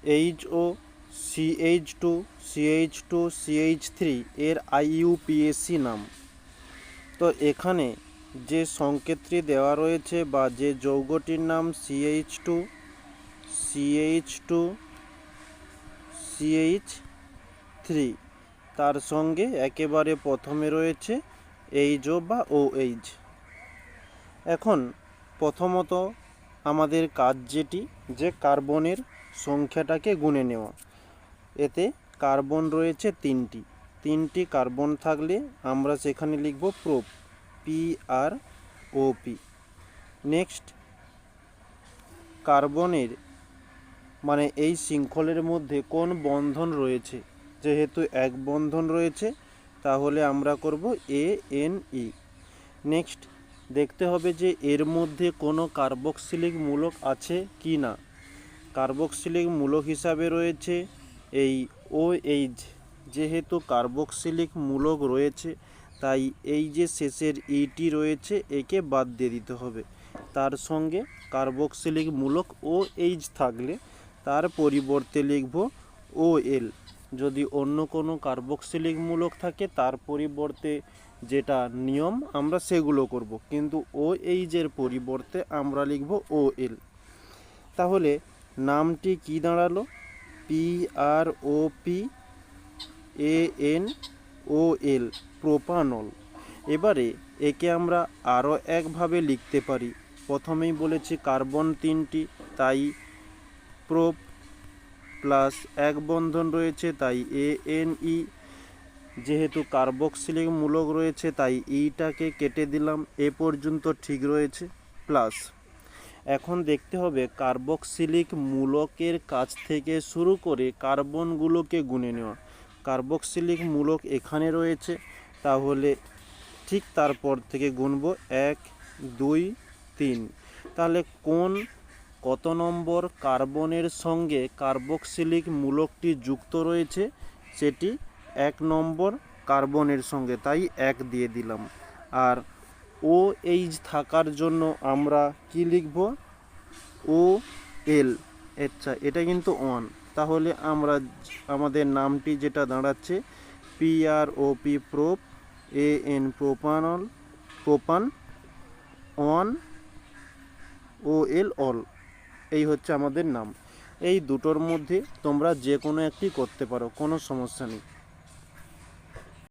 HO, CH2, CH2, CH3 এর IUPAC নাম। তো এখানে যে সংকেতটি দেওয়া রয়েছে বা যে যৌগটির নাম CH2, CH2, CH3, তার সঙ্গে একেবারে প্রথমে রয়েছে HO বা OH। এখন প্রথমত আমাদের কাজ যেটি, যে কার্বনের সংখ্যাটাকে গুনে নেওয়া। এতে কার্বন রয়েছে তিনটি কার্বন থাকলে আমরা সেখানে লিখব প্রোপ, PROP। নেক্সট, কার্বনের মানে এই শৃঙ্খলের মধ্যে কোন বন্ধন রয়েছে, যেহেতু এক বন্ধন রয়েছে তাহলে আমরা করব ANE। নেক্সট, দেখতে হবে যে এর মধ্যে কোনো কার্বক্সিলিক মূলক আছে কি না। কার্বক্সিলিক মূলক হিসাবে রয়েছে এই OH। যেহেতু কার্বক্সিলিক মূলক রয়েছে তাই এই যে শেষের ইটি রয়েছে একে বাদ দিয়ে দিতে হবে। তার সঙ্গে কার্বক্সিলিক মূলক OH থাকলে তার পরিবর্তে লিখব OL। যদি অন্য কোনো কার্বক্সিলিক মূলক থাকে তার পরিবর্তে যেটা নিয়ম আমরা সেগুলো করব, কিন্তু OH এর পরিবর্তে আমরা লিখব OL। তাহলে নামটি কি দাঁড়ালো? PROPANOL, propanol. এবারে একে আমরা আরও একভাবে লিখতে পারি। প্রথমেই বলেছি কার্বন তিনটি, তাই প্রোপ প্লাস এক বন্ধন রয়েছে তাই ANE। যেহেতু কার্বক্সিলিক মূলক রয়েছে তাই ইটাকে কেটে দিলাম, এ পর্যন্ত ঠিক রয়েছে। প্লাস এখন দেখতে হবে কার্বক্সিলিক মূলকের কাছ থেকে শুরু করে কার্বনগুলোকে গুনে নেওয়া। কার্বক্সিলিক মূলক এখানে রয়েছে, তাহলে ঠিক তারপর থেকে গুনব 1, 2, 3। তাহলে কত নম্বর কার্বনের সঙ্গে কার্বক্সিলিক মূলকটি যুক্ত রয়েছে, সেটি 1 নম্বর কার্বনের সঙ্গে, তাই 1 দিয়ে দিলাম। আর OH থাকার জন্য আমরা কি লিখব? OL। আচ্ছা, এটা কিন্তু 1, তাহলে আমাদের নামটি যেটা দাঁড়াচ্ছে PROP, prop, AN propanol, প্রোপান, 1 OL all. এই হচ্ছে আমাদের নাম। এই দুটোর মধ্যে তোমরা যে কোনো একটি করতে পারো, কোনো সমস্যা নেই।